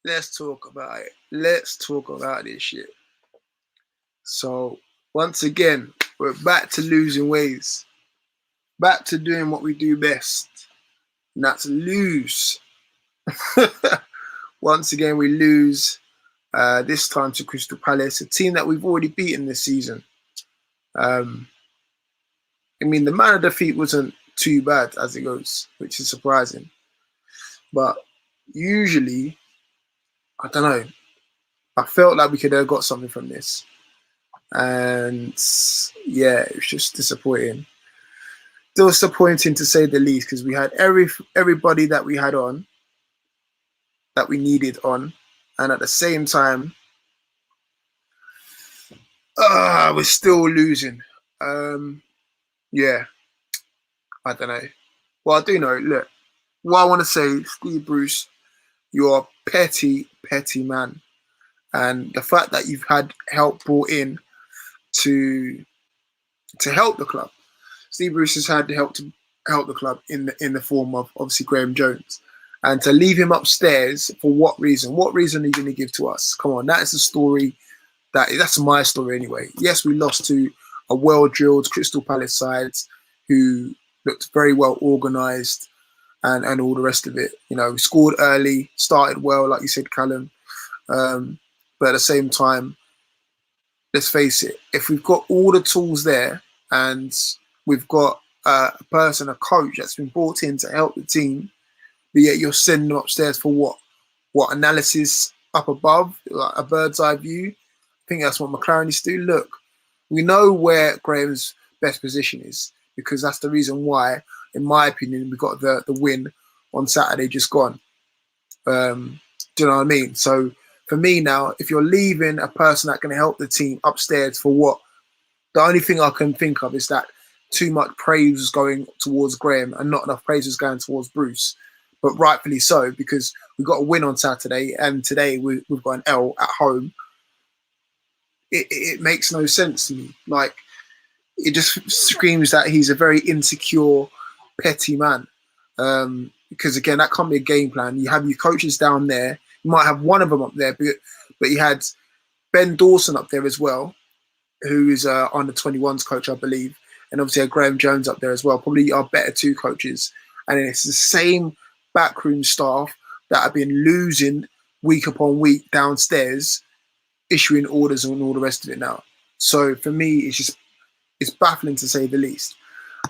Let's talk about it. Let's talk about this shit. So, once again, we're back to losing ways. Back to doing what we do best. And that's lose. Once again, we lose. This time to Crystal Palace, a team that we've already beaten this season. I mean, the manner of defeat wasn't too bad as it goes, which is surprising. But usually, I don't know. I felt like we could have got something from this. And yeah, it was just disappointing. Disappointing to say the least, because we had everybody that we had on, that we needed on, and at the same time, we're still losing. Yeah, I don't know. Well, I do know. Look, what I want to say, Steve Bruce, you're a petty, petty man, and the fact that you've had help brought in to help the club. Steve Bruce has had help to help the club in the form of obviously Graham Jones, and to leave him upstairs for what reason? What reason are you going to give to us? Come on, that is a story. That's my story anyway. Yes, we lost to a well-drilled Crystal Palace side who looked very well organised and all the rest of it. You know, we scored early, started well, like you said, Callum. But at the same time, let's face it, if we've got all the tools there and we've got a person, a coach that's been brought in to help the team, but yet you're sending them upstairs for what? What analysis up above, like a bird's eye view? I think that's what McLaren needs to do. Look, we know where Graham's best position is because that's the reason why, in my opinion, we got the win on Saturday just gone. Do you know what I mean? So for me now, if you're leaving a person that can help the team upstairs for what? The only thing I can think of is that too much praise was going towards Graham and not enough praise was going towards Bruce. But rightfully so, because we got a win on Saturday and today we've got an L at home. It makes no sense to me. Like, it just screams that he's a very insecure, petty man. Because again, that can't be a game plan. You have your coaches down there. You might have one of them up there, but you had Ben Dawson up there as well, who is under 21's coach, I believe, and obviously had Graham Jones up there as well. Probably our better two coaches, and it's the same backroom staff that have been losing week upon week downstairs, issuing orders and all the rest of it now. So for me, it's baffling to say the least.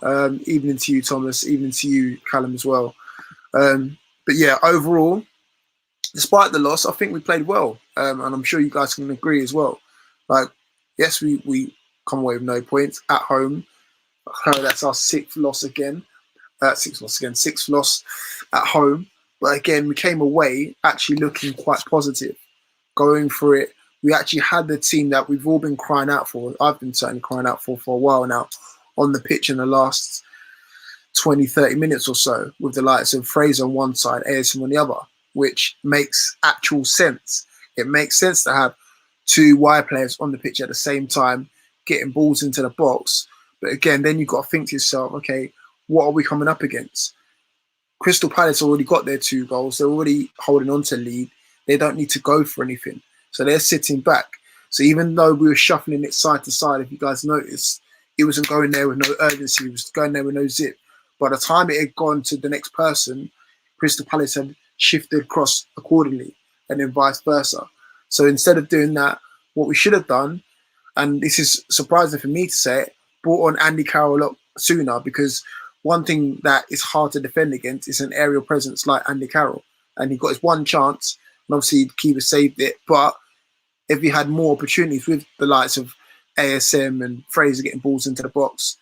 Evening to you, Thomas. Evening to you, Callum, as well. But yeah, overall, despite the loss, I think we played well, and I'm sure you guys can agree as well. Like, yes, we come away with no points at home. That's our sixth loss again. Sixth loss at home. But again, we came away actually looking quite positive, going for it. We actually had the team that we've all been crying out for. I've been certainly crying out for a while now on the pitch in the last 20, 30 minutes or so, with the likes of Fraser on one side, ASM on the other, which makes actual sense. It makes sense to have two wide players on the pitch at the same time, getting balls into the box. But again, then you've got to think to yourself, okay, what are we coming up against? Crystal Palace already got their 2 goals. They're already holding on to lead. They don't need to go for anything. So they're sitting back. So even though we were shuffling it side to side, if you guys noticed, it wasn't going there with no urgency. It was going there with no zip. By the time it had gone to the next person, Crystal Palace had shifted across accordingly, and then vice versa. So instead of doing that, what we should have done, and this is surprising for me to say it, brought on Andy Carroll a lot sooner, because one thing that is hard to defend against is an aerial presence like Andy Carroll. And he got his one chance, and obviously the keeper saved it. But if he had more opportunities with the likes of ASM and Fraser getting balls into the box,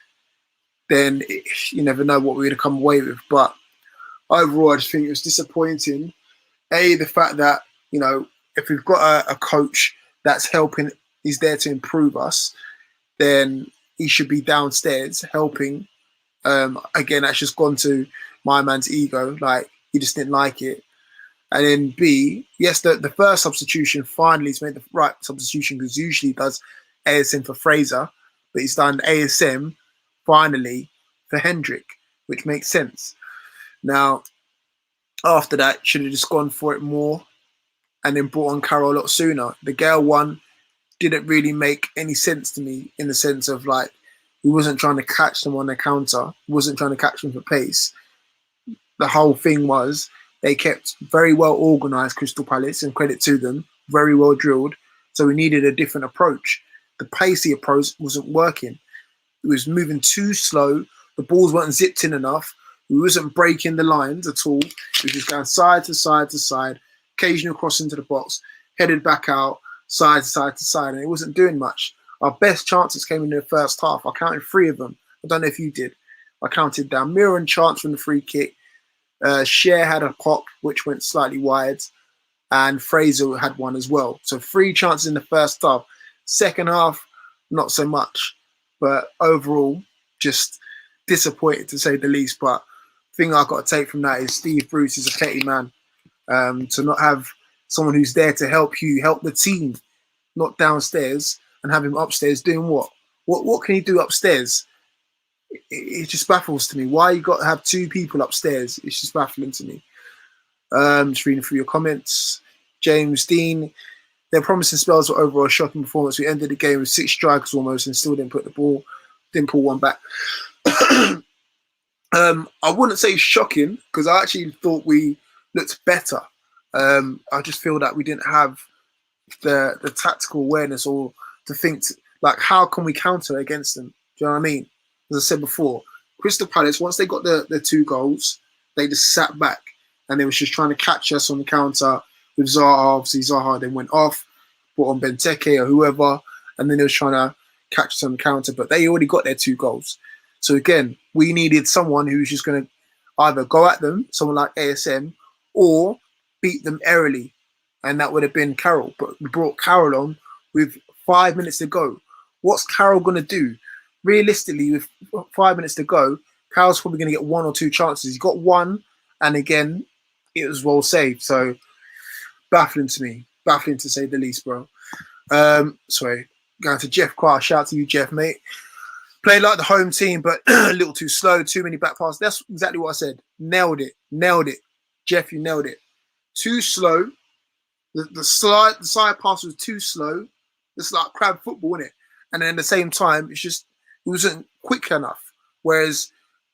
then you never know what we would have come away with. But overall, I just think it was disappointing. The fact that, you know, if we've got a coach that's helping, he's there to improve us, then he should be downstairs helping. Again, that's just gone to my man's ego. Like, he just didn't like it. And then B, yes, the first substitution finally has made the right substitution, because usually he does ASM for Fraser, but he's done ASM finally for Hendrick, which makes sense. Now, After that, should have just gone for it more and then brought on Carroll a lot sooner. The Gale one didn't really make any sense to me, in the sense of like, we wasn't trying to catch them on the counter, wasn't trying to catch them for pace. The whole thing was they kept very well organised, Crystal Palace, and credit to them, very well drilled. So we needed a different approach. The pacey approach wasn't working. It was moving too slow. The balls weren't zipped in enough. We wasn't breaking the lines at all. We were just going side to side to side, occasional cross into the box, headed back out, side to side to side, and it wasn't doing much. Our best chances came in the first half. I counted 3 of them. I don't know if you did. I counted down Mirren chance from the free kick. Cher had a pop, which went slightly wide, and Fraser had one as well. So 3 chances in the first half. Second half, not so much. But overall, just disappointed to say the least. But the thing I've got to take from that is Steve Bruce is a petty man. To not have someone who's there to help you, help the team, not downstairs, and have him upstairs doing what? What can he do upstairs? It just baffles to me. Why you got to have 2 people upstairs? It's just baffling to me. Just reading through your comments. James Dean, their promising spells were overall shocking performance. We ended the game with 6 strikers almost and still didn't pull one back. I wouldn't say shocking, because I actually thought we looked better. I just feel that we didn't have the tactical awareness, or to think like, how can we counter against them? Do you know what I mean? As I said before, Crystal Palace, once they got the 2 goals, they just sat back and they was just trying to catch us on the counter with Zaha. Obviously, Zaha then went off, brought on Benteke or whoever, and then they was trying to catch us on the counter, but they already got their 2 goals. So again, we needed someone who's just going to either go at them, someone like ASM, or beat them early, and that would have been Carroll. But we brought Carroll on with 5 minutes to go. What's Carroll going to do? Realistically, with 5 minutes to go, Carroll's probably going to get 1 or 2 chances. He got 1, and again, it was well saved. So baffling to me, baffling to say the least, bro. Sorry, going to Jeff Carr. Shout out to you, Jeff, mate. Played like the home team, but a little too slow, too many back passes. That's exactly what I said. Nailed it. Jeff, you nailed it. Too slow. The side pass was too slow. It's like crab football, isn't it? And then at the same time, it wasn't quick enough. Whereas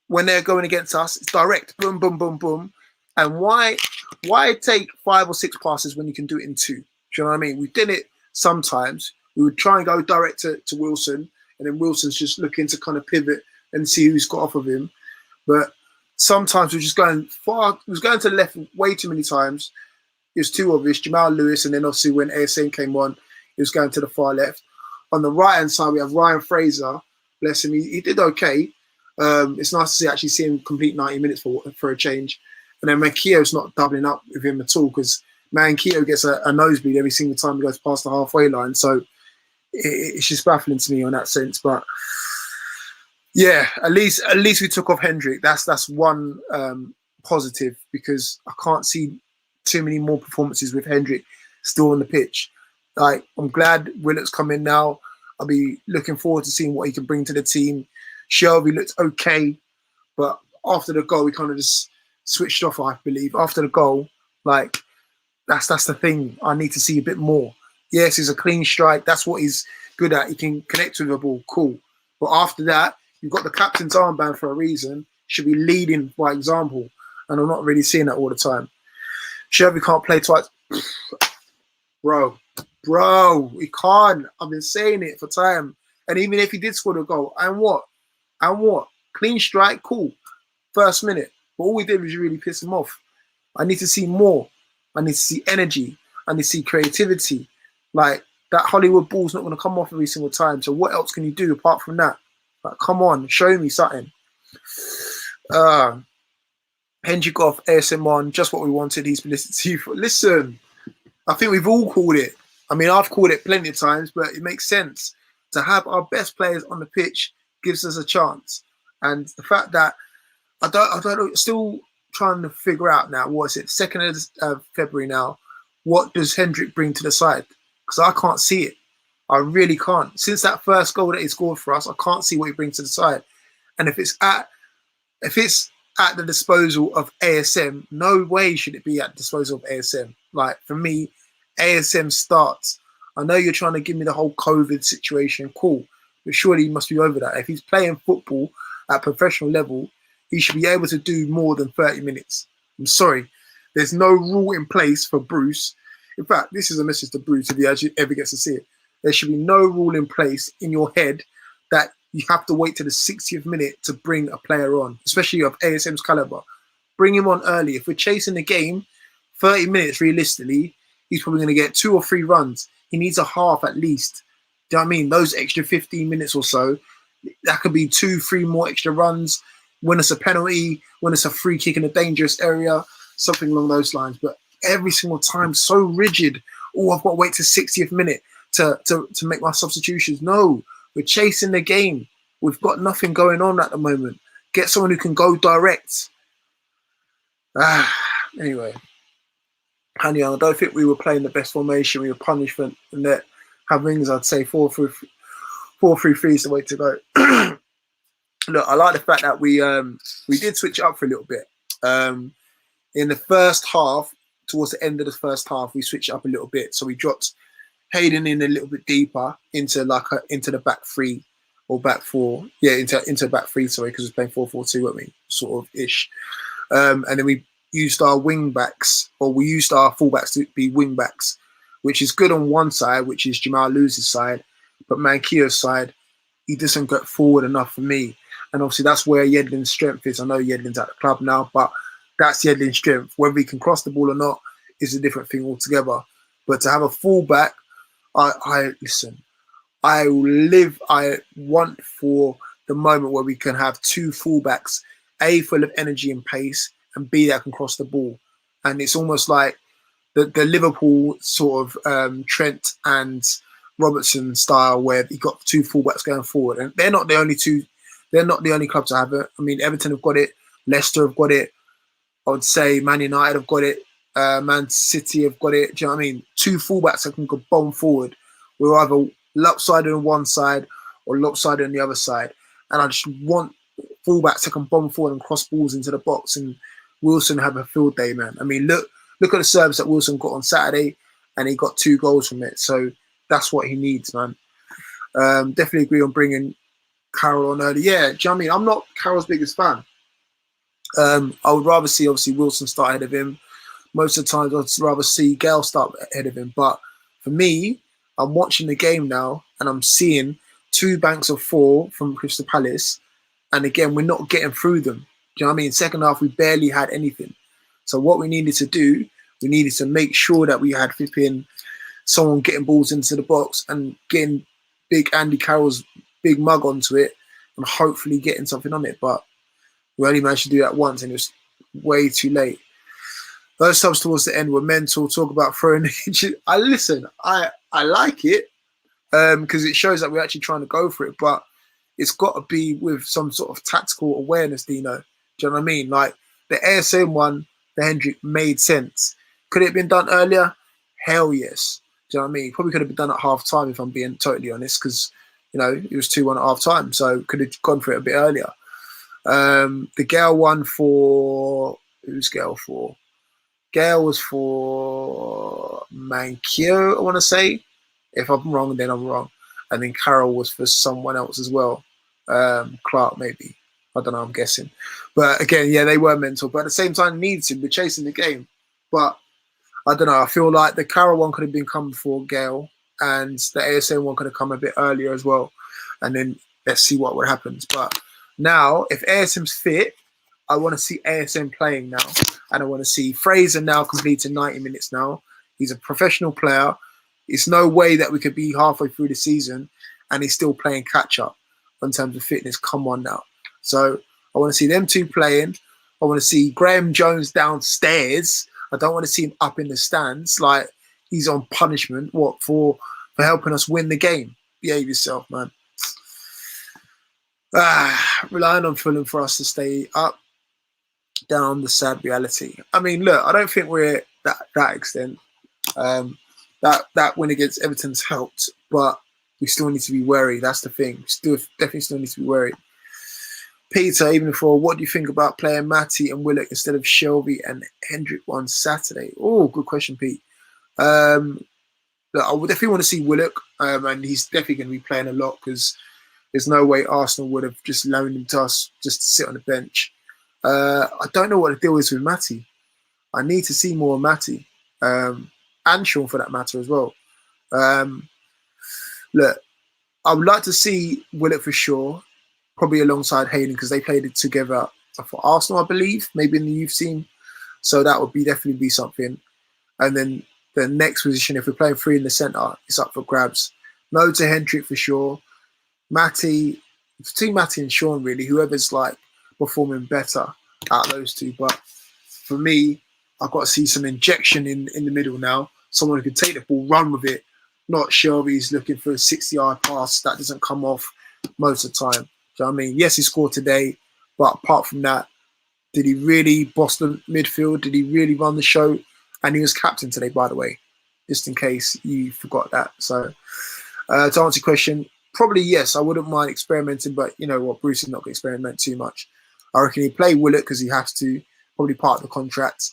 when they're going against us, it's direct. Boom, boom, boom, boom. And why take 5 or 6 passes when you can do it in 2? Do you know what I mean? We did it sometimes. We would try and go direct to Wilson, and then Wilson's just looking to kind of pivot and see who's got off of him. But sometimes we're just going far. It was going to the left way too many times. It was too obvious. Jamal Lewis, and then obviously when ASN came on, he was going to the far left. On the right-hand side, we have Ryan Fraser. Bless him. He did okay. It's nice to see him complete 90 minutes for a change. And then Mankio's not doubling up with him at all, because Mankio gets a nosebleed every single time he goes past the halfway line. So it's just baffling to me on that sense. But yeah, at least we took off Hendrick. That's one positive, because I can't see too many more performances with Hendrick still on the pitch. Like, I'm glad Willock's come in now. I'll be looking forward to seeing what he can bring to the team. Shelby looked okay, but after the goal, we kind of just switched off, I believe. After the goal, like, that's the thing. I need to see a bit more. Yes, he's a clean strike. That's what he's good at. He can connect with the ball. Cool. But after that, you've got the captain's armband for a reason. Should be leading by example. And I'm not really seeing that all the time. Shelby can't play twice. Bro, he can't. I've been saying it for time. And even if he did score the goal, and what? Clean strike, cool. First minute. But all we did was really piss him off. I need to see more. I need to see energy. I need to see creativity. Like, that Hollywood ball's not going to come off every single time. So what else can you do apart from that? Like, come on, show me something. Hendrick off, ASM on, just what we wanted. He's been listening to you for. Listen, I think we've all called it. I mean, I've called it plenty of times, but it makes sense. To have our best players on the pitch gives us a chance. And the fact that I don't know, still trying to figure out now, what is it, 2nd of February now, what does Hendrick bring to the side? Because I can't see it. I really can't. Since that first goal that he scored for us, I can't see what he brings to the side. And if it's at the disposal of ASM. No way should it be at the disposal of ASM. Like, for me, ASM starts. I know you're trying to give me the whole COVID situation, cool, but surely he must be over that. If he's playing football at professional level, he should be able to do more than 30 minutes. I'm sorry. There's no rule in place for Bruce. In fact, this is a message to Bruce if he actually ever gets to see it. There should be no rule in place in your head that you have to wait to the 60th minute to bring a player on, especially of ASM's caliber. Bring him on early. If we're chasing the game, 30 minutes realistically, he's probably going to get 2 or 3 runs. He needs a half at least. Do you know what I mean? Those extra 15 minutes or so, that could be 2, 3 more extra runs, win us a penalty, win us a free kick in a dangerous area, something along those lines. But every single time, so rigid. Oh, I've got to wait to 60th minute to make my substitutions. No, we're chasing the game. We've got nothing going on at the moment. Get someone who can go direct. Anyway, Hanny, I don't think we were playing the best formation. We were punished for net. Having, I'd say 4-3-3 is the way to go. Look, I like the fact that we did switch it up for a little bit. In the first half, towards the end of the first half, we switched up a little bit. So we dropped Hayden in a little bit deeper into into the back 3 or back 4. Yeah, into back 3. Sorry, because we're playing 4-4-2, weren't we? Sort of ish. And then we used our wing backs, or we used our fullbacks to be wing backs, which is good on one side, which is Jamal Lewis' side, but Mankio's side, he doesn't get forward enough for me. And obviously that's where Yedlin's strength is. I know Yedlin's at the club now, but that's Yedlin's strength. Whether he can cross the ball or not is a different thing altogether. But to have a fullback, I want for the moment where we can have 2 fullbacks, A, full of energy and pace, and B, that can cross the ball. And it's almost like the Liverpool sort of Trent and Robertson style, where you got 2 fullbacks going forward. And they're not the only 2. They're not the only clubs to have it. I mean, Everton have got it. Leicester have got it. I would say Man United have got it. Man City have got it. Do you know what I mean? 2 fullbacks that can go bomb forward. We're either lopsided on one side or lopsided on the other side. And I just want fullbacks that can bomb forward and cross balls into the box. And Wilson have a field day, man. I mean, look at the service that Wilson got on Saturday, and he got 2 goals from it. So that's what he needs, man. Definitely agree on bringing Carroll on early. Yeah, do you know what I mean? I'm not Carroll's biggest fan. I would rather see, obviously, Wilson start ahead of him. Most of the times, I'd rather see Gale start ahead of him. But for me, I'm watching the game now, and I'm seeing 2 banks of 4 from Crystal Palace. And again, we're not getting through them. Do you know what I mean? Second half, we barely had anything. So what we needed to do, we needed to make sure that we had flipping someone getting balls into the box and getting big Andy Carroll's big mug onto it and hopefully getting something on it. But we only managed to do that once, and it was way too late. Those subs towards the end were mental. Talk about throwing. I like it because it shows that we're actually trying to go for it. But it's got to be with some sort of tactical awareness, Dino. Do you know what I mean? Like the ASM one, the Hendrick made sense. Could it have been done earlier? Hell yes. Do you know what I mean? Probably could have been done at half time if I'm being totally honest, because it was 2-1 at half time, so could have gone for it a bit earlier. The Gale one for who's Gale for? Gale was for Mankio, I want to say. If I'm wrong, then I'm wrong. And then Carroll was for someone else as well. Clark, maybe. I don't know, I'm guessing. But again, yeah, they were mental. But at the same time, needs him. We're chasing the game. But I don't know. I feel like the Carroll one could have been come before Gale, and the ASM one could have come a bit earlier as well. And then let's see what happens. But now, if ASM's fit, I want to see ASM playing now. And I want to see Fraser now completing 90 minutes now. He's a professional player. It's no way that we could be halfway through the season and he's still playing catch-up in terms of fitness. Come on now. So I want to see them 2 playing. I want to see Graham Jones downstairs. I don't want to see him up in the stands like he's on punishment. What, for helping us win the game? Behave yourself, man. Relying on Fulham for us to stay up. Down the sad reality. I mean, look, I don't think we're that extent. That win against Everton's helped, but we still need to be wary. That's the thing. Definitely still need to be wary. Peter, even before, what do you think about playing Matty and Willock instead of Shelby and Hendrick on Saturday? Oh, good question, Pete. Look, I would definitely want to see Willock, and he's definitely going to be playing a lot because there's no way Arsenal would have just loaned him to us just to sit on the bench. I don't know what the deal is with Matty. I need to see more of Matty, and Sean for that matter as well. Look, I would like to see Willock for sure, probably alongside Hayden because they played it together for Arsenal, I believe, maybe in the youth team. So that would definitely be something. And then the next position, if we're playing three in the centre, it's up for grabs. No to Hendrick for sure. Matty, between Matty and Sean, really, whoever's like performing better out of those two. But for me, I've got to see some injection in the middle now. Someone who can take the ball, run with it. Not Shelby's looking for a 60-yard pass that doesn't come off most of the time. Do you know what I mean? Yes, he scored today, but apart from that, did he really boss the midfield? Did he really run the show? And he was captain today, by the way, just in case you forgot that. So to answer your question, probably yes, I wouldn't mind experimenting, but you know what, Bruce is not going to experiment too much. I reckon he'd play Willock because he has to, probably part of the contract.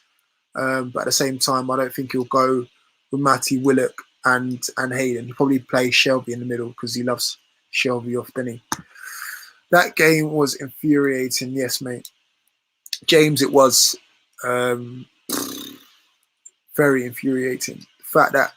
But at the same time, I don't think he'll go with Matty, Willock, and Hayden. He'll probably play Shelby in the middle because he loves Shelby off, doesn't he? That game was infuriating, yes, mate. James, it was very infuriating. The fact that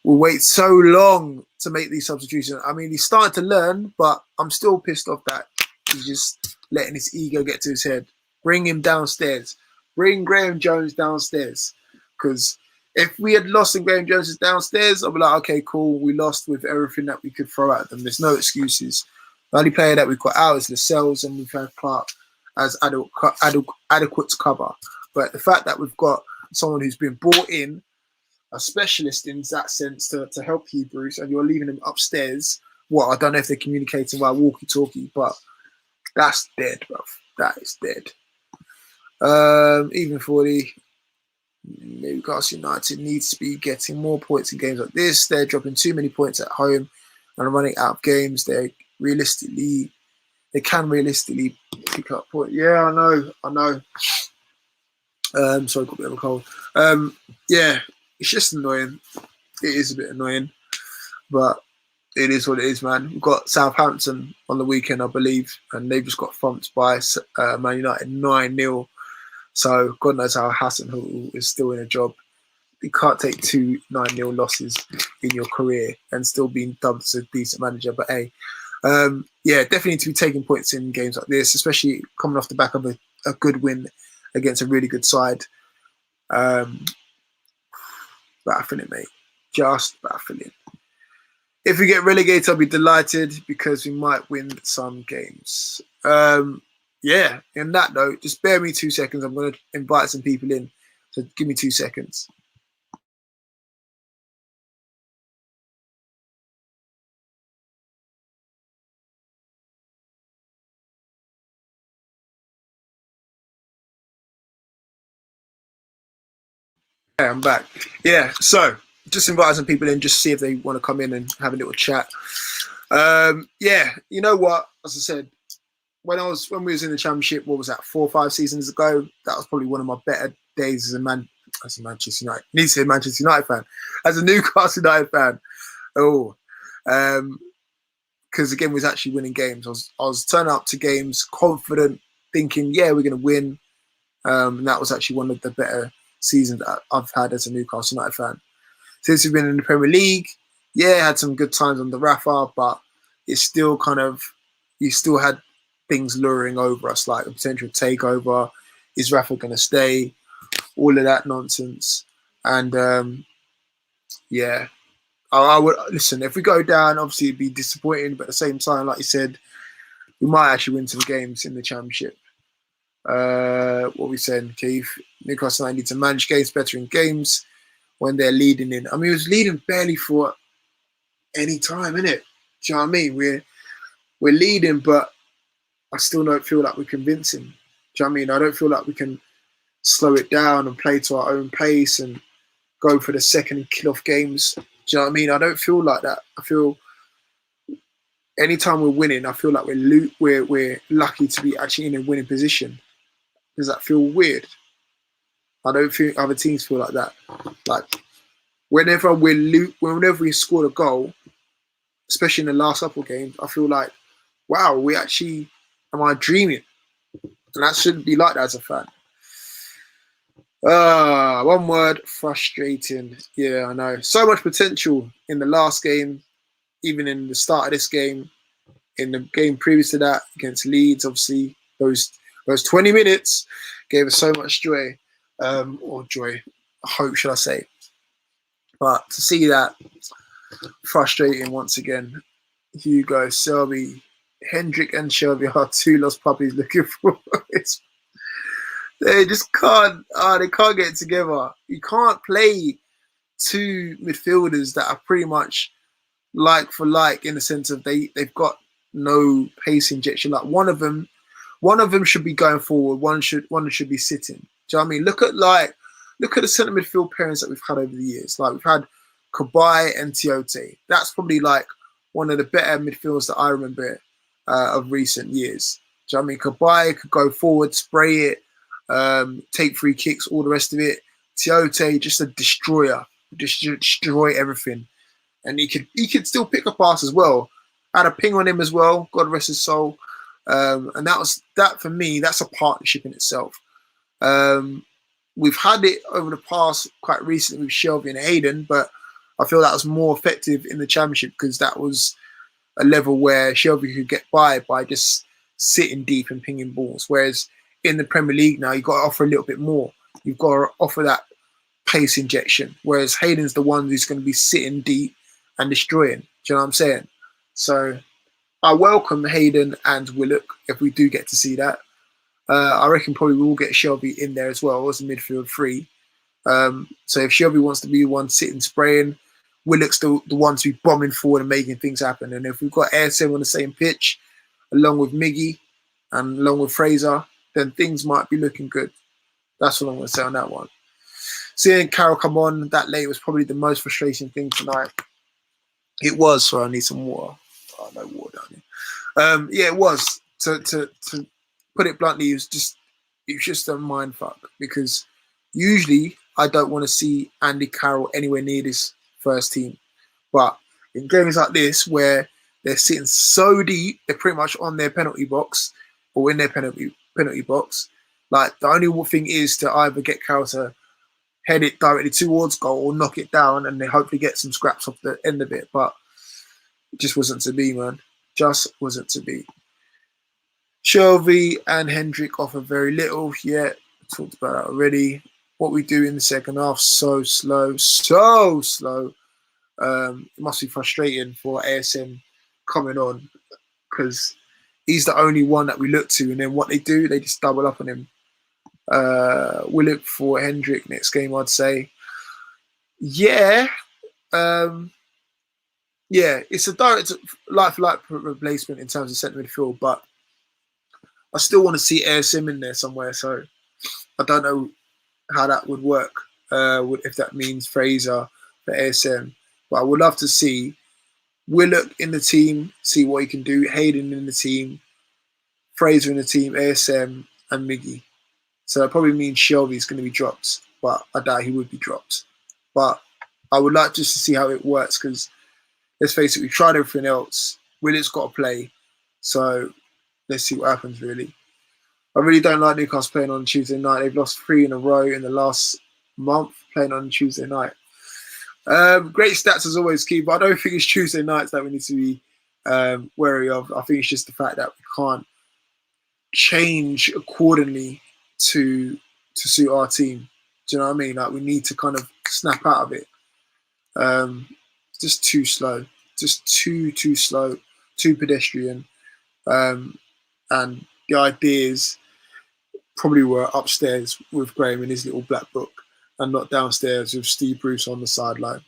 we wait so long to make these substitutions. I mean, he's starting to learn, but I'm still pissed off that he's just letting his ego get to his head. Bring him downstairs. Bring Graham Jones downstairs. Because if we had lost and Graham Jones is downstairs, I'd be like, okay, cool. We lost with everything that we could throw at them. There's no excuses. The only player that we've got out is Lascelles, and we've had Clark as adequate to cover. But the fact that we've got someone who's been brought in, a specialist in that sense, to help you, Bruce, and you're leaving him upstairs. Well, I don't know if they're communicating via walkie-talkie, but that's dead, bro. That is dead. Even for the Newcastle United needs to be getting more points in games like this. They're dropping too many points at home and running out of games. They can realistically pick up points. Yeah, I know. Sorry, got a bit of a cold. Yeah, it's just annoying. It is a bit annoying, but it is what it is, man. We've got Southampton on the weekend, I believe, and they've just got thumped by Man United 9-0. So God knows how Hasenhüttl is still in a job. You can't take 2 9-0 losses in your career and still being dubbed as a decent manager. But hey, yeah, definitely need to be taking points in games like this, especially coming off the back of a good win against a really good side. Baffling, mate. Just baffling. If we get relegated, I'll be delighted because we might win some games. Yeah, in that note, just bear me 2 seconds. I'm going to invite some people in. So give me 2 seconds. Yeah, I'm back. Yeah, so just invite some people in, just see if they want to come in and have a little chat. Yeah, you know what? As I said, when we was in the Championship, what was that, 4 or 5 seasons ago? That was probably one of my better days as a Manchester United. Need to say Manchester United fan, as a Newcastle United fan. Because again, we was actually winning games. I was turning up to games confident, thinking, yeah, we're going to win. And that was actually one of the better seasons that I've had as a Newcastle United fan. Since we've been in the Premier League, yeah, had some good times on the Rafa, but it's still kind of, you still had things luring over us, like a potential takeover. Is Rafa going to stay? All of that nonsense. And yeah, I would listen. If we go down, obviously it'd be disappointing, but at the same time, like you said, we might actually win some games in the Championship. What we saying, Keith? Newcastle United need to manage games better in games when they're leading in. I mean, it was leading barely for any time, innit? Do you know what I mean? We're leading, but I still don't feel like we're convincing. Do you know what I mean? I don't feel like we can slow it down and play to our own pace and go for the second and kill off games. Do you know what I mean? I don't feel like that. I feel anytime we're winning, I feel like we're lucky to be actually in a winning position. Does that feel weird? I don't think other teams feel like that. Like whenever whenever we scored a goal, especially in the last couple of games, I feel like, wow, we actually, am I dreaming? And that shouldn't be like that as a fan. One word, frustrating. Yeah, I know. So much potential in the last game, even in the start of this game, in the game previous to that against Leeds. Obviously, those 20 minutes gave us so much joy, or joy, hope, should I say? But to see that, frustrating once again. Hugo, Selby, Hendrick, and Shelby are two lost puppies looking for it. They just can't. They can't get it together. You can't play two midfielders that are pretty much like for like in the sense of they've got no pace injection. Like one of them should be going forward. One should be sitting. Do you know what I mean? Look at the centre midfield pairings that we've had over the years. Like we've had Kabai and Tiote. That's probably like one of the better midfielders that I remember of recent years. Do you know what I mean? Kabai could go forward, spray it, take free kicks, all the rest of it. Tiote, just a destroyer, just destroy everything, and he could still pick a pass as well. I had a ping on him as well. God rest his soul. And that for me. That's a partnership in itself. We've had it over the past quite recently with Shelby and Hayden, but I feel that was more effective in the championship because that was a level where Shelby could get by just sitting deep and pinging balls. Whereas in the Premier League now, you've got to offer a little bit more. You've got to offer that pace injection. Whereas Hayden's the one who's going to be sitting deep and destroying. Do you know what I'm saying? So I welcome Hayden and Willock if we do get to see that. I reckon probably we'll get Shelby in there as well as a midfield three. So if Shelby wants to be the one sitting spraying, Willock's the one to be bombing forward and making things happen. And if we've got ASM on the same pitch, along with Miggy and along with Fraser, then things might be looking good. That's what I'm going to say on that one. Seeing Carroll come on that late was probably the most frustrating thing tonight. It was. Sorry, I need some water. Oh, no water down here. Yeah, it was. To put it bluntly, it was just a mind fuck because usually I don't want to see Andy Carroll anywhere near this first team. But in games like this where they're sitting so deep, they're pretty much on their penalty box or in their penalty box. Like the only thing is to either get Carroll to head it directly towards goal or knock it down and then hopefully get some scraps off the end of it. But it just wasn't to be, man. Just wasn't to be. Shelby and Hendrick offer very little. Yeah, talked about that already. What we do in the second half, so slow. It must be frustrating for ASM coming on because he's the only one that we look to. And then what they do, they just double up on him. We'll look for Hendrick next game, I'd say. Yeah. Yeah, it's a direct like-for-like replacement in terms of centre midfield, but I still want to see ASM in there somewhere. So I don't know how that would work, if that means Fraser for ASM. But I would love to see Willock in the team, see what he can do, Hayden in the team, Fraser in the team, ASM, and Miggy. So that probably means Shelby's going to be dropped, but I doubt he would be dropped. But I would like just to see how it works because, let's face it, we've tried everything else. Willock's got to play. So let's see what happens, really. I really don't like Newcastle playing on Tuesday night. They've lost 3 in a row in the last month playing on Tuesday night. Great stats as always, Keith, but I don't think it's Tuesday nights that we need to be wary of. I think it's just the fact that we can't change accordingly to suit our team. Do you know what I mean? Like we need to kind of snap out of it. Just too slow. Just too slow. Too pedestrian. And the ideas probably were upstairs with Graham in his little black book and not downstairs with Steve Bruce on the sideline.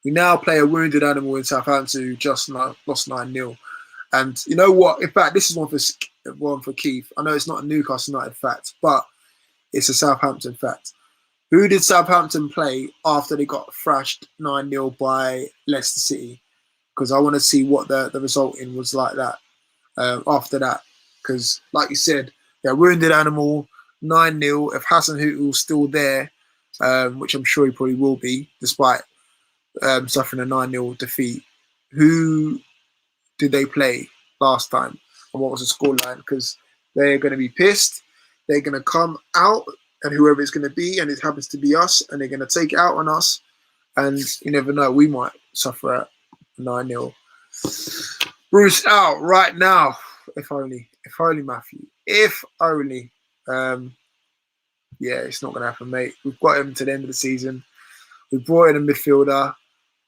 We now play a wounded animal in Southampton who just lost 9-0. And you know what? In fact, this is one for Keith. I know it's not a Newcastle United fact, but it's a Southampton fact. Who did Southampton play after they got thrashed 9-0 by Leicester City? because I want to see what the resulting was like that after that. Because, like you said, yeah, wounded animal, 9-0. If Hassan Hootel's still there, which I'm sure he probably will be, despite suffering a 9-0 defeat, who did they play last time? And what was the scoreline? Because they're going to be pissed. They're going to come out, and whoever it's going to be, and it happens to be us, and they're going to take it out on us. And you never know, we might suffer a 9-0. Bruce out right now. If only, Matthew. If only. Yeah, it's not going to happen, mate. We've got him to the end of the season. We brought in a midfielder.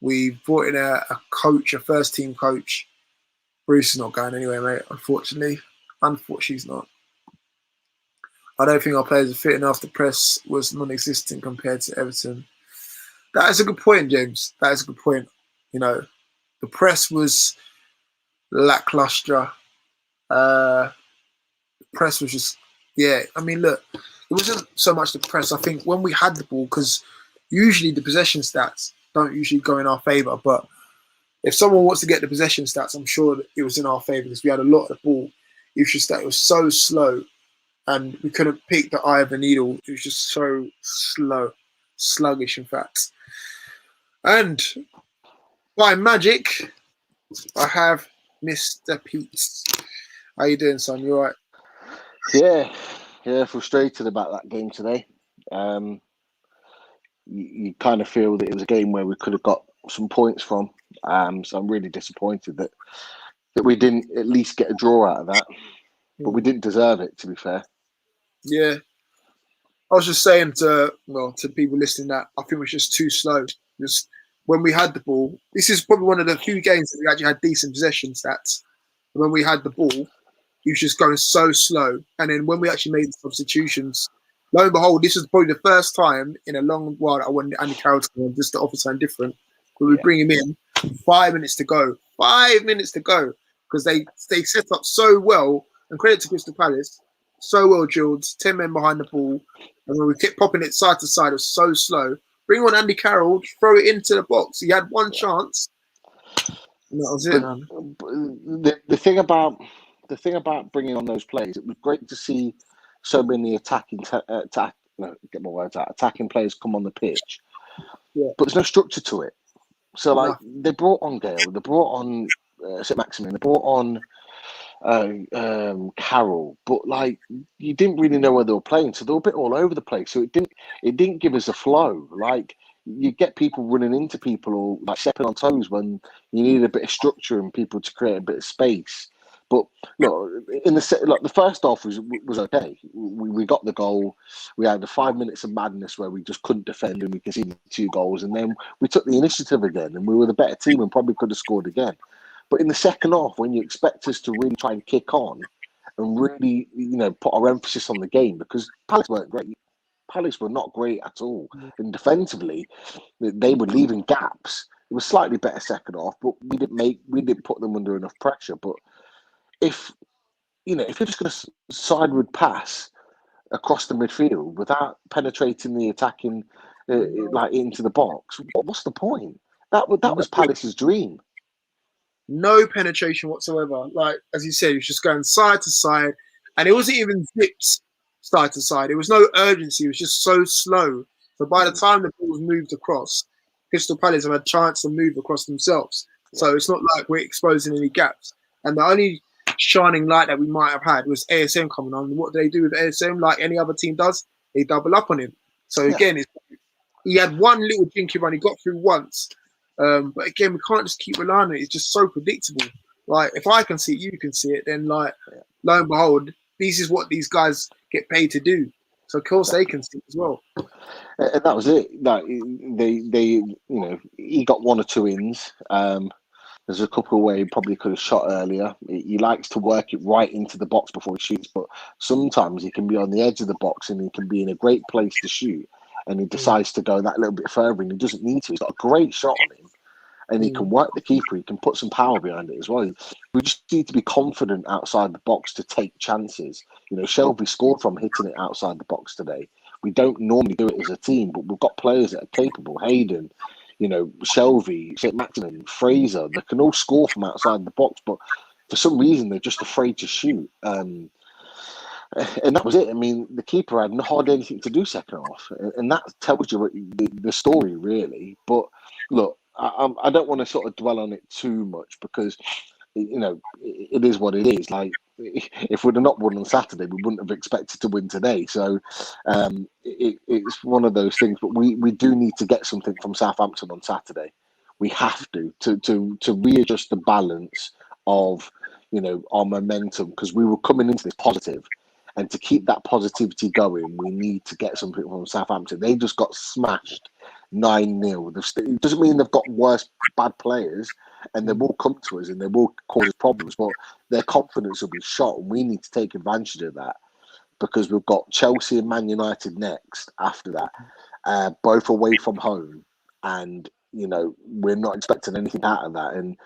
We brought in a coach, a first-team coach. Bruce is not going anywhere, mate, unfortunately. Unfortunately, he's not. I don't think our players are fit enough. The press was non-existent compared to Everton. That is a good point, James. That is a good point. You know, the press was lackluster. The press was just, yeah. I mean, look, it wasn't so much the press. I think when we had the ball, because usually the possession stats don't usually go in our favour. But if someone wants to get the possession stats, I'm sure that it was in our favour because we had a lot of the ball. It was just that it was so slow and we couldn't pick the eye of the needle. It was just so slow, sluggish, in fact. And by magic, I have Mr. Pete. How you doing, son? You all right? Yeah, frustrated about that game today. You kind of feel that it was a game where we could have got some points from. So I'm really disappointed that we didn't at least get a draw out of that. But we didn't deserve it, to be fair. Yeah. I was just saying to people listening that I think it was just too slow. Just when we had the ball, this is probably one of the few games that we actually had decent possession stats. When we had the ball, he was just going so slow. And then when we actually made the substitutions, lo and behold, this was probably the first time in a long while that I wanted Andy Carroll to come on just to offer something different. But we bring him in, 5 minutes to go. 5 minutes to go. Because they set up so well, and credit to Crystal Palace, so well drilled, 10 men behind the ball. And when we kept popping it side to side, it was so slow. Bring on Andy Carroll, throw it into the box. He had one chance. And that was it, man. The thing about bringing on those players, it was great to see so many attacking players come on the pitch. Yeah. But there's no structure to it. So, they brought on Gale, they brought on St. Maximin, they brought on Carroll, but you didn't really know where they were playing, so they were a bit all over the place. So it didn't give us a flow. You get people running into people or stepping on toes when you need a bit of structure and people to create a bit of space. But look, in the first half was okay. We got the goal. We had the 5 minutes of madness where we just couldn't defend and we conceded 2 goals, and then we took the initiative again and we were the better team and probably could have scored again. But in the second half, when you expect us to really try and kick on and really, put our emphasis on the game, because Palace weren't great. Palace were not great at all. And defensively, they were leaving gaps. It was slightly better second half, but we didn't put them under enough pressure. But if you're just going to sideward pass across the midfield without penetrating the attacking into the box, what's the point? That was Palace's dream. No penetration whatsoever. As you said, he was just going side to side, and it wasn't even zipped side to side. It was no urgency. It was just so slow. So by the time the ball was moved across, Crystal Palace have had a chance to move across themselves. So it's not like we're exposing any gaps. And the only shining light that we might have had was ASM coming on. And what do they do with ASM? Like any other team does, they double up on him. So again, he had one little jinky run. He got through once. But again, we can't just keep relying on it. It's just so predictable. If I can see it, you can see it. Then, lo and behold, this is what these guys get paid to do. So of course they can see it as well. And that was it. He got 1 or 2 ins. There's a couple where he probably could have shot earlier. He likes to work it right into the box before he shoots, but sometimes he can be on the edge of the box and he can be in a great place to shoot. And he decides to go that little bit further, and he doesn't need to. He's got a great shot on him, and he can work the keeper. He can put some power behind it as well. We just need to be confident outside the box to take chances. Shelby scored from hitting it outside the box today. We don't normally do it as a team, but we've got players that are capable. Hayden, Shelvey, St. Maximin, Fraser, they can all score from outside the box, but for some reason they're just afraid to shoot. And that was it. I mean, the keeper had hardly anything to do second half, and that tells you the story really. But look, I don't want to sort of dwell on it too much because it is what it is. Like, if we'd have not won on Saturday, we wouldn't have expected to win today. So it's one of those things. But we do need to get something from Southampton on Saturday. We have to readjust the balance of our momentum, because we were coming into this positive. And to keep that positivity going, we need to get something from Southampton. They just got smashed 9-0. It doesn't mean they've got worse bad players, and they will come to us and they will cause us problems, but their confidence will be shot, and we need to take advantage of that, because we've got Chelsea and Man United next after that, both away from home, and we're not expecting anything out of that. And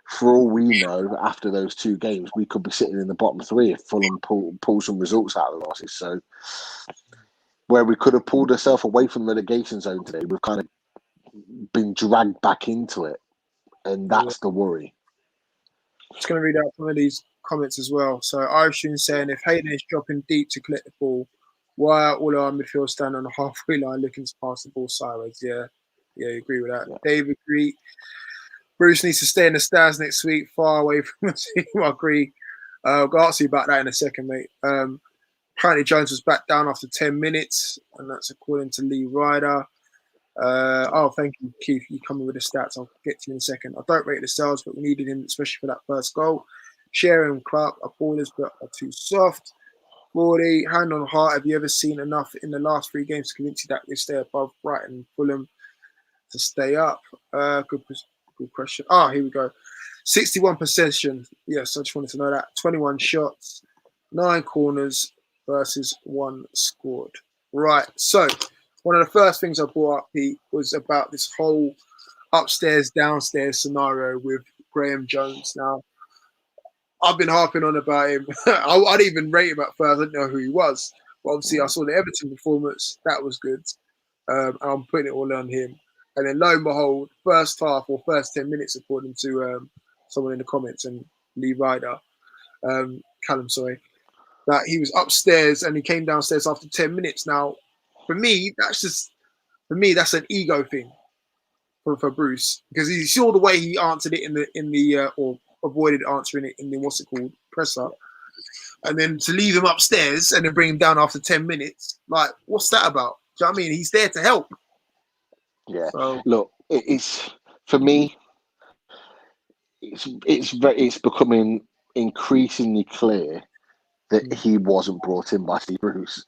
for all we know, after those two games, we could be sitting in the bottom three if Fulham pull some results out of the losses. So where we could have pulled ourselves away from the relegation zone today, we've kind of been dragged back into it, and that's the worry. Just going to read out some of these comments as well. So Irishun saying, if Hayden is dropping deep to collect the ball, why are all our midfield standing on the halfway line looking to pass the ball sideways? Yeah, you agree with that. Yeah. Dave agree. Bruce needs to stay in the stands next week, far away from the team. I agree. I'll ask you about that in a second, mate. Apparently Jones was back down after 10 minutes, and that's according to Lee Ryder. Thank you, Keith. You come in with the stats. I'll get to you in a second. I don't rate the sales, but we needed him, especially for that first goal. Sharon and Clark are ballers, but are too soft. 40, hand on heart, have you ever seen enough in the last 3 games to convince you that they stay above Brighton and Fulham to stay up? Good question. Here we go. 61 possession. Yes, I just wanted to know that. 21 shots, 9 corners versus 1 scored. Right. So one of the first things I brought up, Pete, was about this whole upstairs, downstairs scenario with Graham Jones. Now, I've been harping on about him. I didn't even rate him at first. I didn't know who he was. But obviously, I saw the Everton performance. That was good. I'm putting it all on him. And then lo and behold, first half or first 10 minutes, according to someone in the comments, and Lee Ryder, Callum, sorry, that he was upstairs and he came downstairs after 10 minutes. Now, for me, that's an ego thing for Bruce, because you saw the way he answered it in the or avoided answering it in the what's it called presser, and then to leave him upstairs and then bring him down after 10 minutes, like, what's that about? Do you know what I mean? He's there to help. Yeah. So, look, it's for me. It's becoming increasingly clear that he wasn't brought in by Steve Bruce,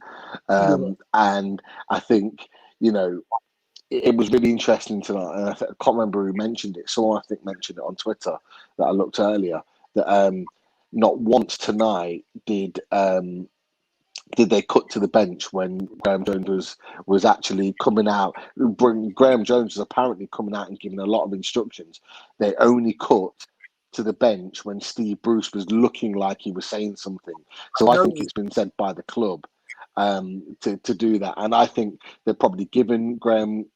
and I think it was really interesting tonight. And I can't remember who mentioned it. Someone I think mentioned it on Twitter that I looked earlier. That not once tonight did they cut to the bench when Graham Jones was actually coming out. Graham Jones was apparently coming out and giving a lot of instructions. They only cut to the bench when Steve Bruce was looking like he was saying something. So I think it's been said by the club to do that. And I think they're probably given Graham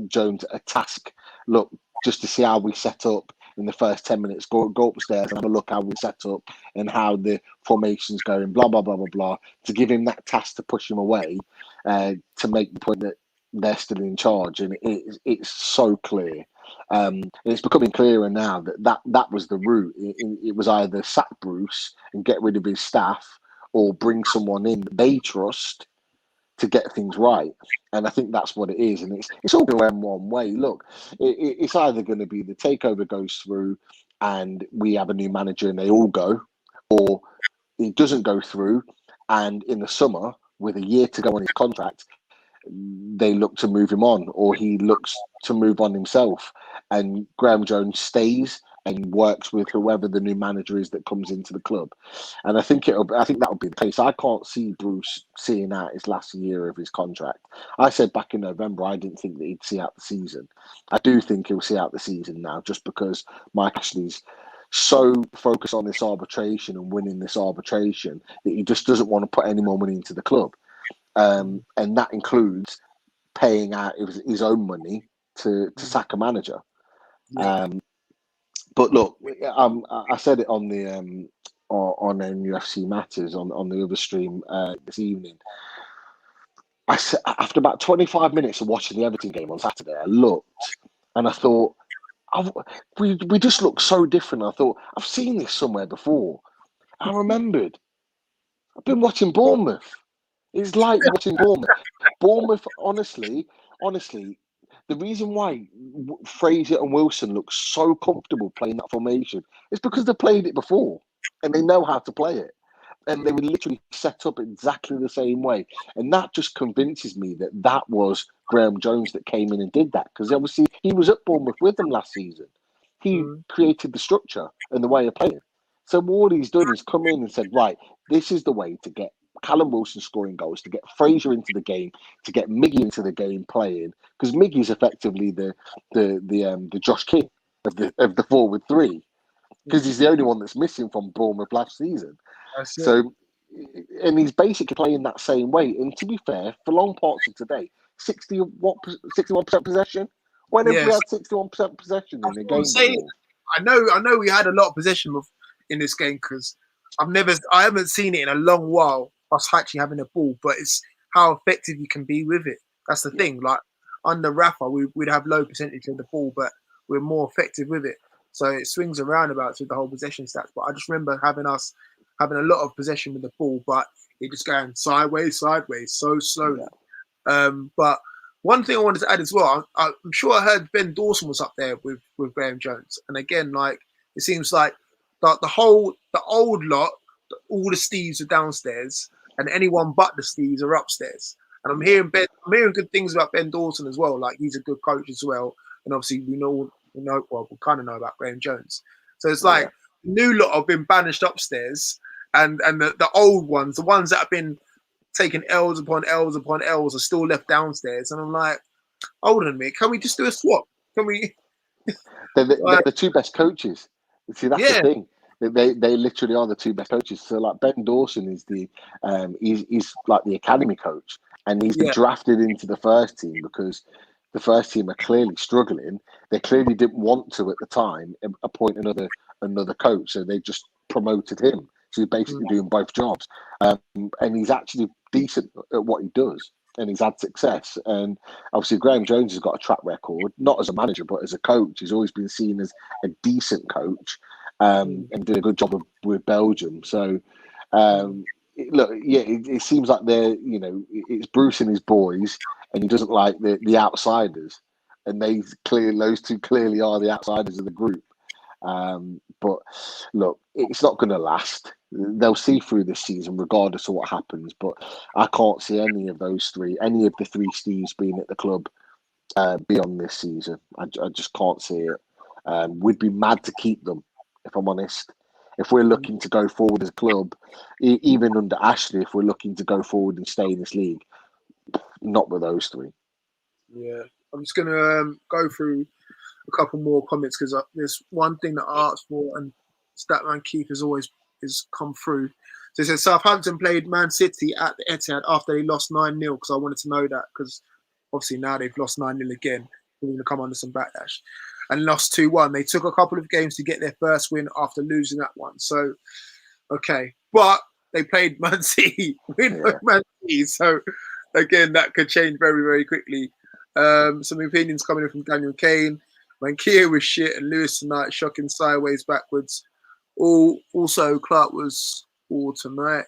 Jones a task, look, just to see how we set up in the first 10 minutes, go upstairs and have a look how we set up and how the formation's going, blah, blah, blah, blah, blah, to give him that task to push him away, to make the point that they're still in charge. And it's so clear. And it's becoming clearer now that was the route. It was either sack Bruce and get rid of his staff, or bring someone in that they trust to get things right. And I think that's what it is. And it's all going one way. Look, it's either going to be the takeover goes through and we have a new manager and they all go, or it doesn't go through, and in the summer, with a year to go on his contract, they look to move him on, or he looks to move on himself, and Graham Jones stays and works with whoever the new manager is that comes into the club. And I think that would be the case. I can't see Bruce seeing out his last year of his contract. I said back in November I didn't think that he'd see out the season. I do think he'll see out the season now, just because Mike Ashley's so focused on this arbitration and winning this arbitration that he just doesn't want to put any more money into the club. And that includes paying out his own money to sack a manager. Yeah. But look, I said it on the on UFC Matters on the other stream this evening. I said, after about 25 minutes of watching the Everton game on Saturday, I looked and I thought, we just look so different. I thought, I've seen this somewhere before. I remembered. I've been watching Bournemouth. It's like watching Bournemouth. Bournemouth, honestly, the reason why Fraser and Wilson look so comfortable playing that formation is because they played it before and they know how to play it. And they were literally set up exactly the same way. And that just convinces me that that was Graham Jones that came in and did that. Because obviously he was at Bournemouth with them last season. He created the structure and the way of playing. So all he's done is come in and said, right, this is the way to get Callum Wilson scoring goals, to get Fraser into the game, to get Miggy into the game playing. Because Miggy's effectively the Josh King of the forward three. Because he's the only one that's missing from Bournemouth last season. That's it. So, and he's basically playing that same way. And to be fair, for long parts of today, 61% possession. When have we Yes. had 61% possession in a I'm game saying, before? I know we had a lot of possession in this game because I haven't seen it in a long while. Us actually having a ball, but it's how effective you can be with it. That's the thing. Like under Rafa, we'd have low percentage of the ball, but we're more effective with it. So it swings around about with the whole possession stats. But I just remember having a lot of possession with the ball, but it just going sideways, so slowly. Yeah. But one thing I wanted to add as well, I'm sure I heard Ben Dawson was up there with Graham Jones, and again, like it seems like the old lot, all the Steves are downstairs, and anyone but the Steves are upstairs. And I'm hearing good things about Ben Dawson as well. Like he's a good coach as well, and obviously we kind of know about Graham Jones. So it's like new lot have been banished upstairs, and the old ones, the ones that have been taking L's upon L's upon L's, are still left downstairs. And I'm like, hold on a minute, can we just do a swap? Can we? They're the two best coaches. See, that's the thing. They literally are the two best coaches. So like Ben Dawson is he's like the academy coach, and he's been drafted into the first team because the first team are clearly struggling. They clearly didn't want to at the time appoint another coach, so they just promoted him. So he's basically doing both jobs, and he's actually decent at what he does, and he's had success. And obviously Graham Jones has got a track record, not as a manager but as a coach. He's always been seen as a decent coach, and did a good job with Belgium. So look, it seems like it's Bruce and his boys, and he doesn't like the outsiders, and those two clearly are the outsiders of the group. But look, it's not going to last. They'll see through this season regardless of what happens. But I can't see any of the three Steves being at the club beyond this season. I just can't see it. We'd be mad to keep them, if I'm honest. If we're looking to go forward as a club, even under Ashley, if we're looking to go forward and stay in this league, not with those three. Yeah, I'm just gonna go through a couple more comments because there's one thing that I asked for, and Statman Keith has come through. So it says Southampton played Man City at the Etihad after they lost 9-0, because I wanted to know that, because obviously now they've lost 9-0 again. We're going to come under some backlash. And lost 2-1. They took a couple of games to get their first win after losing that one. So, okay. But they played Man City. Man City. So, again, that could change very, very quickly. Some opinions coming in from Daniel Kane. Mankia was shit, and Lewis tonight shocking sideways backwards. Also, Clark was all tonight.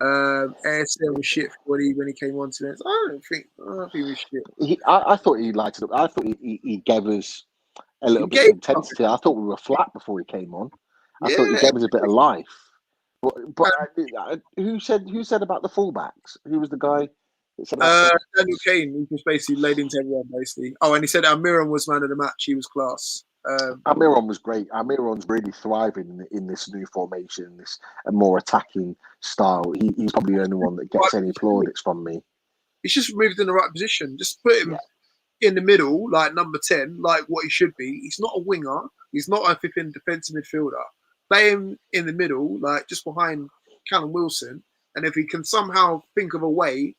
ASL was shit when he came on to it. I don't think he was shit. I thought he lighted it up. I thought he gave us a little bit of intensity. I thought we were flat before he came on. I thought he gave us a bit of life. But who said about the fullbacks? Who was the guy that said Daniel Kane, he just basically laid into everyone, basically. Oh, and he said Almiron was man of the match. He was class. Almiron was great. Almiron's really thriving in this new formation, this more attacking style. He's probably the only one that gets any plaudits from me. He's just moved in the right position. Just put him in the middle, like number 10, like what he should be. He's not a winger. He's not a flipping defensive midfielder. Play him in the middle, like just behind Callum Wilson. And if he can somehow think of a way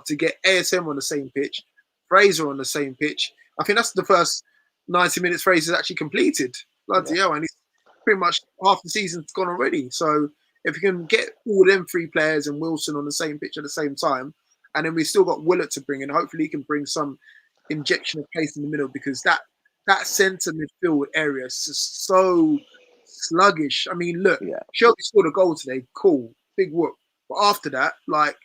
to get ASM on the same pitch, Fraser on the same pitch, I think that's the first 90 minutes Fraser's actually completed. Bloody hell, and he's pretty much half the season's gone already. So if you can get all them three players and Wilson on the same pitch at the same time, and then we've still got Willett to bring in, hopefully he can bring some injection of pace in the middle, because that centre midfield area is just so sluggish. I mean, look, Shelby scored a goal today, cool, big whoop. But after that, like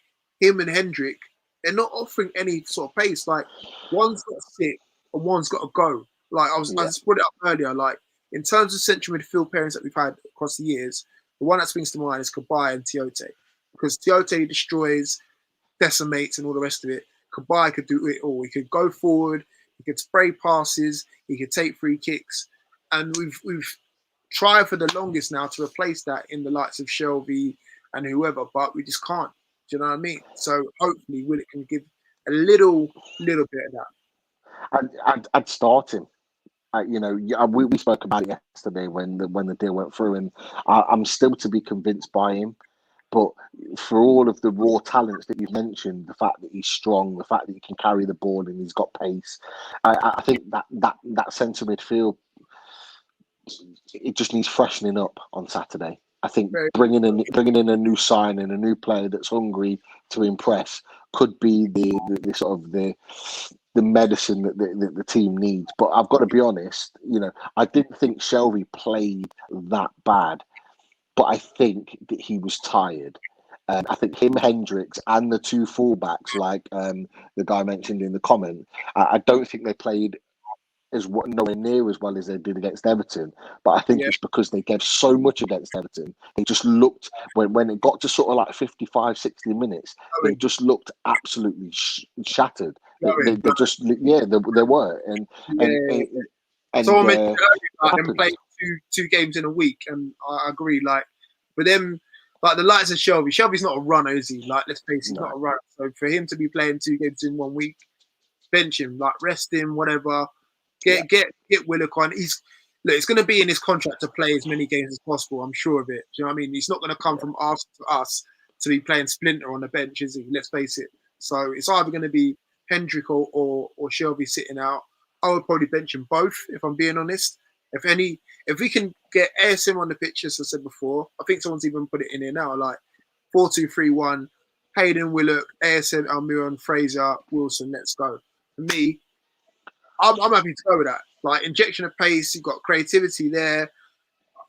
him and Hendrick, they're not offering any sort of pace. Like one's got to sit and one's got to go. Like I just put it up earlier. Like in terms of central midfield pairings that we've had across the years, the one that springs to mind is Kabay and Tiote, because Tiote destroys, decimates, and all the rest of it. Kabay could do it all. He could go forward, he could spray passes, he could take free kicks, and we've tried for the longest now to replace that in the likes of Shelby and whoever, but we just can't. Do you know what I mean? So hopefully Willett can give a little bit of that. I'd start him. We spoke about it yesterday when the deal went through, and I'm still to be convinced by him. But for all of the raw talents that you've mentioned, the fact that he's strong, the fact that he can carry the ball and he's got pace, I think that centre midfield, it just needs freshening up on Saturday. I think bringing in a new sign and a new player that's hungry to impress could be the sort of the medicine that the team needs. But I've got to be honest, I didn't think Shelby played that bad, but I think that he was tired. I think him, Hendricks, and the two fullbacks, like the guy mentioned in the comment, I don't think they played nowhere near as well as they did against Everton. But I think it's because they gave so much against Everton. They just looked, when it got to sort of like 55, 60 minutes, they just looked absolutely shattered. They just, they were. And someone mentioned them playing two games in a week, and I agree. Like, for them, like the likes of Shelby's not a runner, is he? Like, let's face it, he's not a runner. So for him to be playing 2 games in 1 week, bench him, like rest him, whatever. Get Willock on. It's going to be in his contract to play as many games as possible. I'm sure of it. Do you know what I mean? He's not going to come from us to be playing Splinter on the bench, is he? Let's face it. So it's either going to be Hendrick or Shelby sitting out. I would probably bench them both, if I'm being honest. If we can get ASM on the pitch, as I said before, I think someone's even put it in here now, like 4-2-3-1, Hayden, Willock, ASM, Almiron, Fraser, Wilson, let's go. For me, I'm happy to go with that. Like injection of pace, you've got creativity there.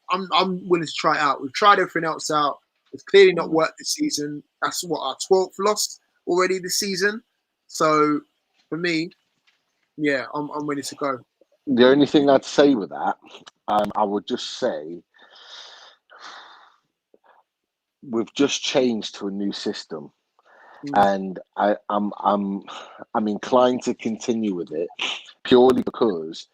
I'm willing to try it out. We've tried everything else out. It's clearly not worked this season. That's what our 12th loss already this season. So for me, I'm ready to go. The only thing I'd say with that, I would just say we've just changed to a new system. And I'm inclined to continue with it purely because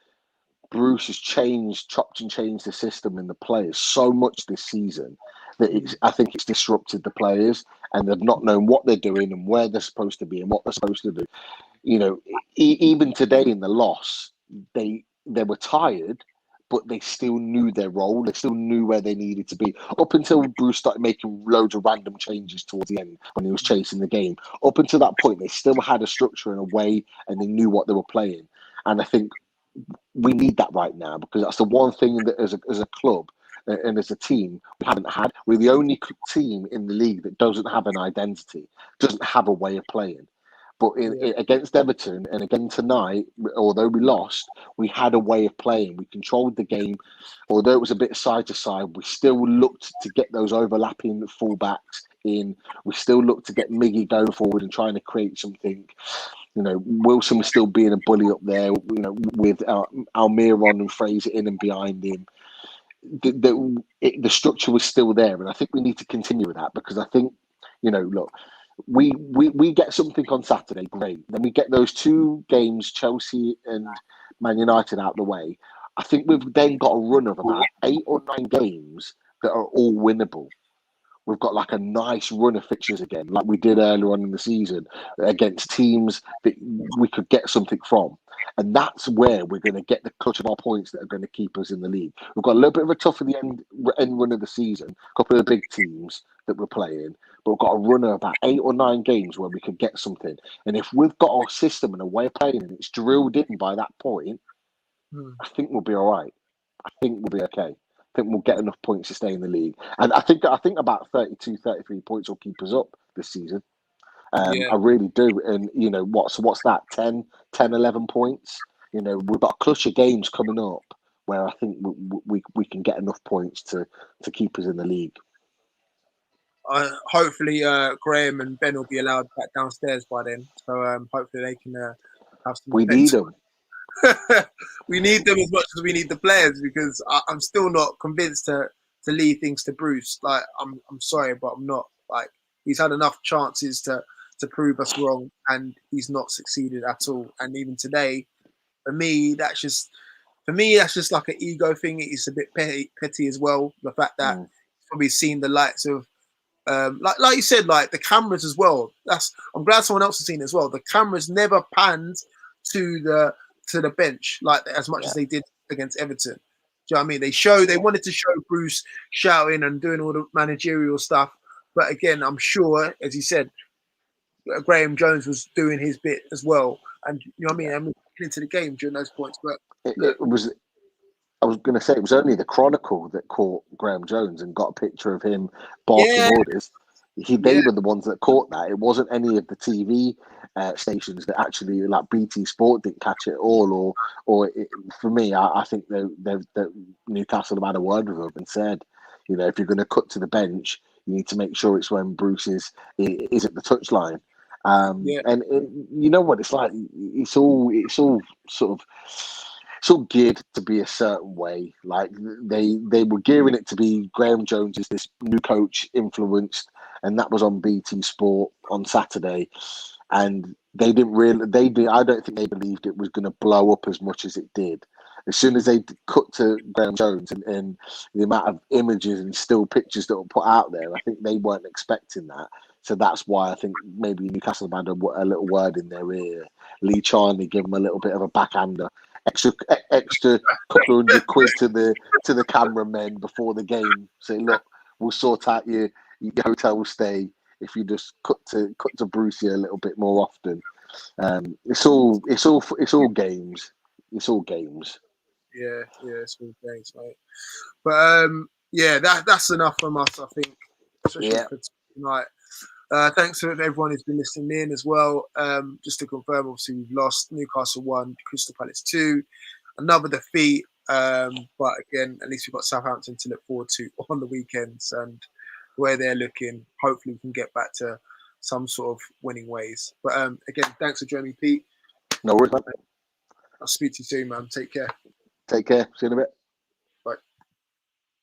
Bruce has chopped and changed the system and the players so much this season that I think it's disrupted the players, and they've not known what they're doing and where they're supposed to be and what they're supposed to do. Even today in the loss, they were tired, but they still knew their role. They still knew where they needed to be. Up until Bruce started making loads of random changes towards the end when he was chasing the game. Up until that point, they still had a structure and a way, and they knew what they were playing. And I think we need that right now, because that's the one thing that as a club and as a team we haven't had. We're the only team in the league that doesn't have an identity, doesn't have a way of playing. But against Everton and again tonight, although we lost, we had a way of playing. We controlled the game. Although it was a bit side to side, we still looked to get those overlapping fullbacks in. We still looked to get Miggy going forward and trying to create something. Wilson was still being a bully up there, with Almiron and Fraser in and behind him. The structure was still there, and I think we need to continue with that, because I think, look, we get something on Saturday, great. Then we get those 2 games, Chelsea and Man United, out of the way. I think we've then got a run of about 8 or 9 games that are all winnable. We've got like a nice run of fixtures again, like we did earlier on in the season, against teams that we could get something from. And that's where we're going to get the clutch of our points that are going to keep us in the league. We've got a little bit of a tough at the end run of the season, a couple of the big teams that we're playing, but we've got a run of about 8 or 9 games where we could get something. And if we've got our system and a way of playing and it's drilled in by that point, I think we'll be all right. I think we'll be okay. I think we'll get enough points to stay in the league. And I think about 32, 33 points will keep us up this season. I really do. And, what's that, 10, 11 points? We've got a clutch of games coming up where I think we can get enough points to keep us in the league. Hopefully, Graham and Ben will be allowed back downstairs by then. So hopefully they can have some. We need them. We need them as much as we need the players, because I'm still not convinced to leave things to Bruce. Like, I'm sorry, but I'm not. Like, he's had enough chances to prove us wrong, and he's not succeeded at all. And even today, for me, that's just like an ego thing. It's a bit petty as well. The fact that he's probably seen the likes of, like you said, like the cameras as well. I'm glad someone else has seen it as well. The cameras never panned to the bench like as much as they did against Everton. Do you know what I mean? They wanted to show Bruce shouting and doing all the managerial stuff. But again, I'm sure, as he said, Graham Jones was doing his bit as well. And you know what I mean? I'm into the game during those points. But it was. I was going to say it was only the Chronicle that caught Graham Jones and got a picture of him barking orders. They were the ones that caught that. It wasn't any of the TV stations that actually, like BT Sport, didn't catch it all. For me, I think that Newcastle have had a word with them and said, if you're going to cut to the bench, you need to make sure it's when Bruce is at the touchline. And you know what it's like. It's all sort of. It's all geared to be a certain way. Like they were gearing it to be Graham Jones is this new coach influenced, and that was on BT Sport on Saturday. And they didn't really. I don't think they believed it was going to blow up as much as it did. As soon as they cut to Graham Jones and the amount of images and still pictures that were put out there, I think they weren't expecting that. So that's why I think maybe Newcastle had a little word in their ear. Lee Charnley gave them a little bit of a backhander. Extra couple of £100 to the cameramen before the game. Say, look, we'll sort out your hotel stay if you just cut to Brucey a little bit more often. It's all games. It's all games. Yeah, it's all games, mate. But that's enough from us, I think, especially for tonight. Thanks to everyone who's been listening in as well. Just to confirm, obviously we've lost. Newcastle 1, Crystal Palace 2. Another defeat. But again, at least we've got Southampton to look forward to on the weekends, and where they're looking, hopefully we can get back to some sort of winning ways. But again, thanks for joining me, Pete. No worries, man. I'll speak to you soon, man. Take care. Take care. See you in a bit.